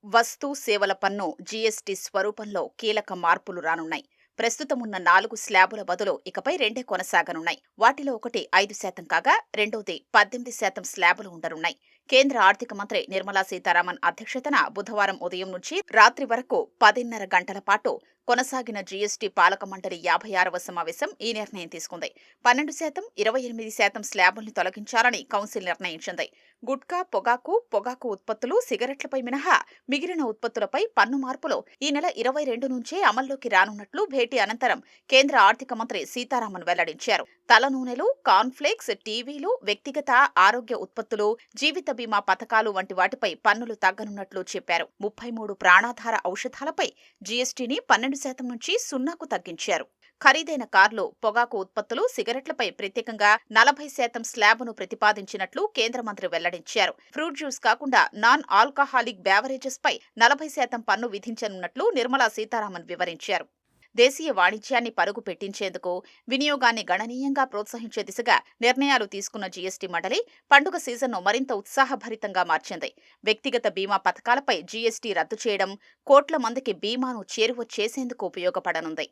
వస్తు సేవల పన్ను జీఎస్టీ స్వరూపంలో కీలక మార్పులు రానున్నాయి. ప్రస్తుతం ఉన్న 4 స్లాబుల బదులు ఇకపై 2 కొనసాగనున్నాయి. వాటిలో ఒకటి 5% కాగా రెండోది 18% స్లాబులు ఉండనున్నాయి. కేంద్ర ఆర్థిక మంత్రి నిర్మలా సీతారామన్ అధ్యక్షతన బుధవారం ఉదయం నుంచి రాత్రి వరకు 10:30 గంటల పాటు కొనసాగిన జీఎస్టీ పాలక మండలి 56వ సమావేశం ఈ నిర్ణయం తీసుకుంది. 12%, 28% స్లాబుల్ని తొలగించాలని కౌన్సిల్ నిర్ణయించింది. గుట్కా, పొగాకు ఉత్పత్తులు, సిగరెట్లపై మినహా మిగిలిన ఉత్పత్తులపై పన్ను మార్పులు ఈ నెల 22 నుంచే అమల్లోకి రానున్నట్లు భేటీ అనంతరం కేంద్ర ఆర్థిక మంత్రి సీతారామన్ వెల్లడించారు. తల నూనెలు, కార్న్ఫ్లేక్స్, టీవీలు, వ్యక్తిగత ఆరోగ్య ఉత్పత్తులు, జీవిత బీమా పథకాలు వంటి వాటిపై పన్నులు తగ్గనున్నట్లు చెప్పారు. 33 ప్రాణాధార ఔషధాలపై జీఎస్టీని 12% నుంచి 0కు తగ్గించారు. ఖరీదైన కార్లు, పొగాకు ఉత్పత్తులు, సిగరెట్లపై ప్రత్యేకంగా 40% స్లాబును ప్రతిపాదించినట్లు కేంద్ర మంత్రి వెల్లడించారు. ఫ్రూట్ జ్యూస్ కాకుండా నాన్ ఆల్కహాలిక్ బేవరేజెస్ పై 40% పన్ను విధించనున్నట్లు నిర్మలా సీతారామన్ వివరించారు. దేశీయ వాణిజ్యాన్ని పరుగు పెట్టించేందుకు, వినియోగాన్ని గణనీయంగా ప్రోత్సహించే దిశగా నిర్ణయాలు తీసుకున్న జీఎస్టీ మండలి పండుగ సీజన్ను మరింత ఉత్సాహభరితంగా మార్చింది. వ్యక్తిగత బీమా పథకాలపై జీఎస్టీ రద్దు చేయడం కోట్ల మందికి బీమాను చేరువ చేసేందుకు ఉపయోగపడనుంది.